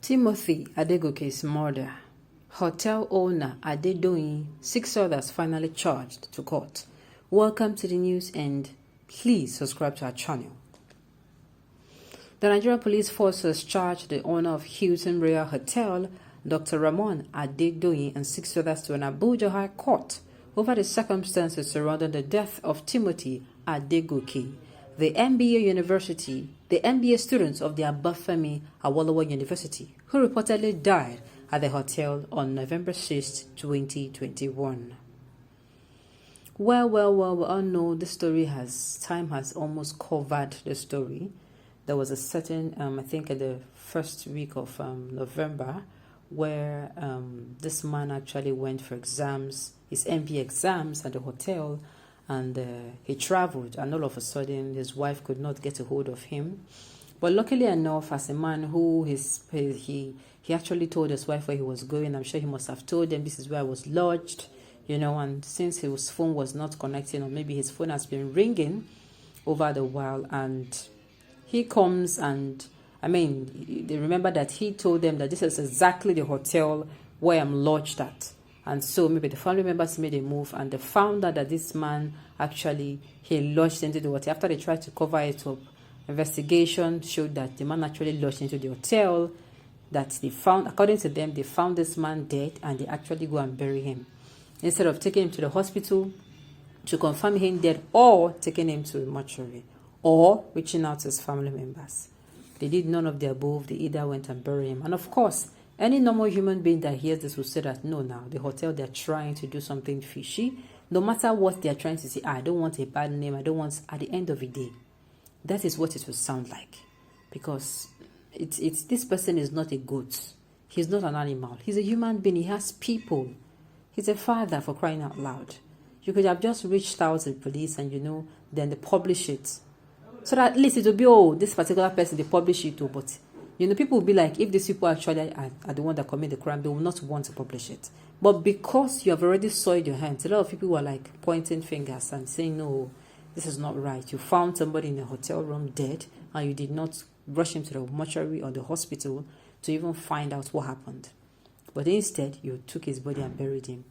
Timothy Adegoke's murder. Hotel owner Adedoyin, 6 others finally charged to court. Welcome to the news and please subscribe to our channel. The Nigerian Police Force has charged the owner of Hilton Royal Hotel, Dr. Ramon Adedoyin, and 6 others to an Abuja High Court over the circumstances surrounding the death of Timothy Adegoke, the MBA student of the Obafemi Awolowo University, who reportedly died at the hotel on November 6, 2021. Well, we all know this story time has almost covered the story. There was a certain, I think in the first week of November, where this man actually went for exams, his MBA exams at the hotel, and he traveled, and all of a sudden his wife could not get a hold of him. But luckily enough, as a man who he actually told his wife where he was going. I'm sure he must have told them this is where I was lodged, and since his phone was not connecting, or maybe his phone has been ringing over the while, and he comes and, they remember that he told them that this is exactly the hotel where I'm lodged at. And so maybe the family members made a move, and they found out that this man actually, he lodged into the hotel. After they tried to cover it up, investigation showed that the man actually lodged into the hotel, that they found, according to them, they found this man dead, and they actually go and bury him. Instead of taking him to the hospital to confirm him dead, or taking him to a mortuary, or reaching out to his family members. They did none of the above. They either went and buried him. And of course, any normal human being that hears this will say that, no, now, the hotel, they're trying to do something fishy. No matter what they're trying to say, I don't want a bad name. I don't want, at the end of the day, that is what it will sound like. Because this person is not a goat. He's not an animal. He's a human being. He has people. He's a father, for crying out loud. You could have just reached out to the police and, then they publish it. So that at least it will be, oh, this particular person, they publish it too. But, people will be like, if these people actually are the one that commit the crime, they will not want to publish it. But because you have already soiled your hands, a lot of people were like pointing fingers and saying, no, this is not right. You found somebody in a hotel room dead, and you did not rush him to the mortuary or the hospital to even find out what happened. But instead, you took his body and buried him.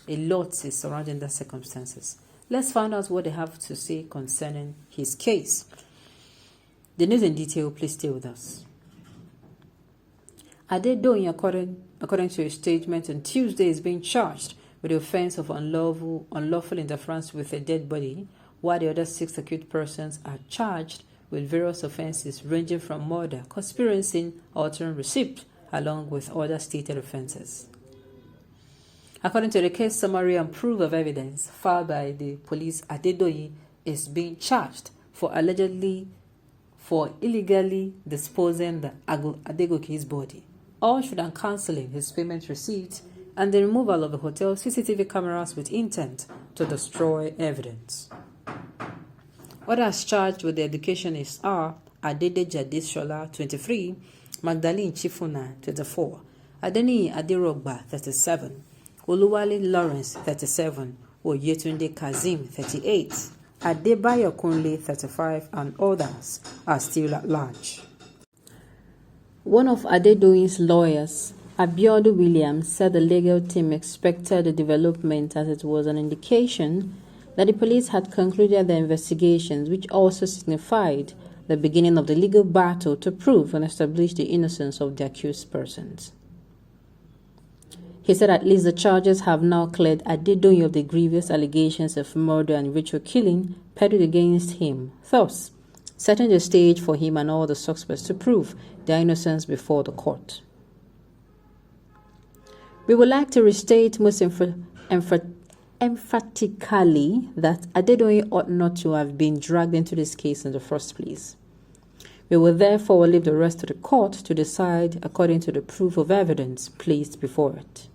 A lot is surrounding the circumstances. Let's find out what they have to say concerning his case. The news in detail, please stay with us. Adedoyin, according to a statement on Tuesday, is being charged with the offense of unlawful interference with a dead body, while the other 6 accused persons are charged with various offenses ranging from murder, conspiracy, altering receipt, along with other stated offenses. According to the case summary and proof of evidence filed by the police, Adedoyin is being charged for illegally disposing the Adegoke's body, altering and cancelling his payment receipt, and the removal of the hotel's CCTV cameras with intent to destroy evidence. Others charged with the educationists are Adedeji Adeshola, 23, Magdalene Chifuna, 24, Adeni Aderogba, 37, Oluwale Lawrence, 37, Oyetunde Kazim, 38, Adebayo Kunle, 35, and others are still at large. One of Adedoyin's lawyers, Abiodun Williams, said the legal team expected the development as it was an indication that the police had concluded their investigations, which also signified the beginning of the legal battle to prove and establish the innocence of the accused persons. He said at least the charges have now cleared Adedoyin of the grievous allegations of murder and ritual killing peddled against him, thus setting the stage for him and all the suspects to prove their innocence before the court. We would like to restate most emphatically that Adedoyin ought not to have been dragged into this case in the first place. We will therefore leave the rest to the court to decide according to the proof of evidence placed before it.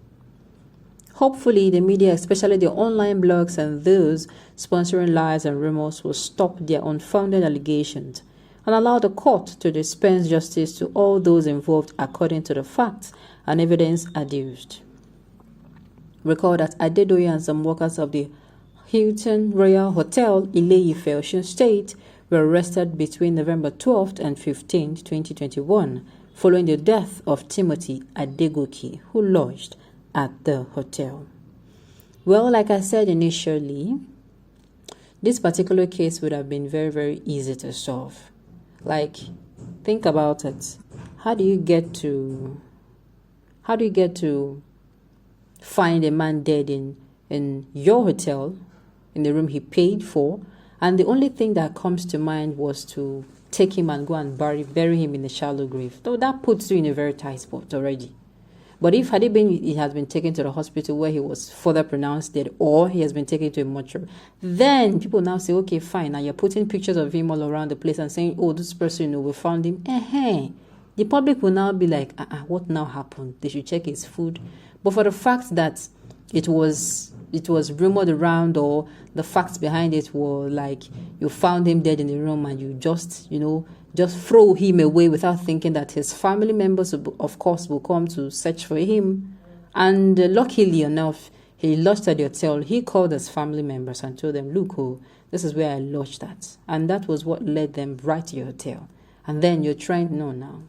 Hopefully, the media, especially the online blogs and those sponsoring lies and rumors, will stop their unfounded allegations and allow the court to dispense justice to all those involved according to the facts and evidence adduced. Recall that Adedoyin and some workers of the Hilton Royal Hotel, Ile-Ife, Osun State, were arrested between November 12th and 15th, 2021 following the death of Timothy Adegoki, who lodged at the hotel. Well, like I said initially, this particular case would have been very, very easy to solve. Like, think about it. How do you get to find a man dead in your hotel, in the room he paid for, and the only thing that comes to mind was to take him and go and bury him in a shallow grave? So that puts you in a very tight spot already. But if he has been taken to the hospital where he was further pronounced dead, or he has been taken to a mortuary, then people now say, okay, fine, now you're putting pictures of him all around the place and saying, oh, this person, we found him. The public will now be like, what now happened? They should check his food. But for the fact that it was rumored around, or the facts behind it were like you found him dead in the room and you just throw him away without thinking that his family members, of course, will come to search for him. And luckily enough, he lodged at the hotel. He called his family members and told them, look, this is where I lodged at. And that was what led them right to your hotel. And then you're trying, no, now.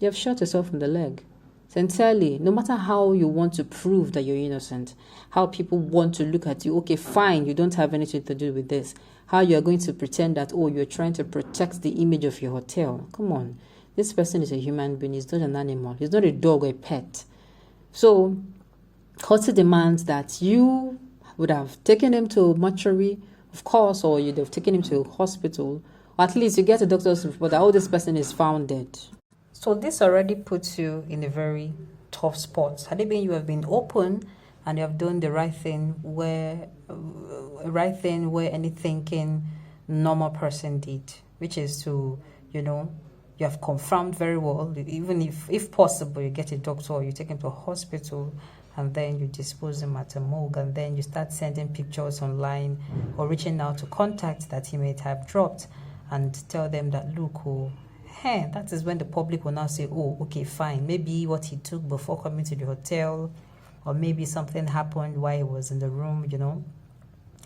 You have shot yourself in the leg. Sincerely, no matter how you want to prove that you're innocent, how people want to look at you, okay, fine, you don't have anything to do with this. How you're going to pretend that, you're trying to protect the image of your hotel. Come on. This person is a human being. He's not an animal. He's not a dog or a pet. So, courtesy demands that you would have taken him to a mortuary, of course, or you'd have taken him to a hospital, or at least you get a doctor's report that, this person is found dead. So this already puts you in a very tough spot. Had it been you have been open and you have done the right thing where any thinking normal person did, which is to, you have confirmed very well, even if possible, you get a doctor or you take him to a hospital and then you dispose him at a morgue, and then you start sending pictures online or reaching out to contacts that he may have dropped and tell them that, look, that is when the public will now say, okay, fine. Maybe what he took before coming to the hotel, or maybe something happened while he was in the room,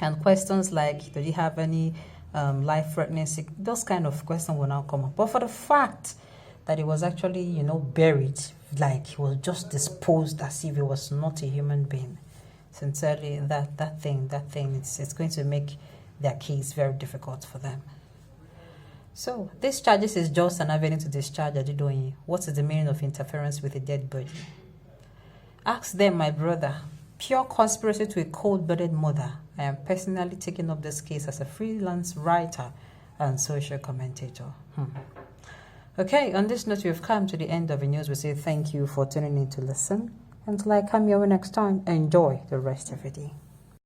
And questions like, did he have any life-threatening sick? Those kind of questions will now come up. But for the fact that he was actually, buried, like he was just disposed as if he was not a human being, sincerely, that thing, it's going to make their case very difficult for them. So, this charges is just an avenue to discharge Adedoyin. What is the meaning of interference with a dead body? Ask them, my brother. Pure conspiracy to a cold-blooded murder. I am personally taking up this case as a freelance writer and social commentator. Okay, on this note, we've come to the end of the news. We say thank you for tuning in to listen. Until I come your way next time, enjoy the rest of the day.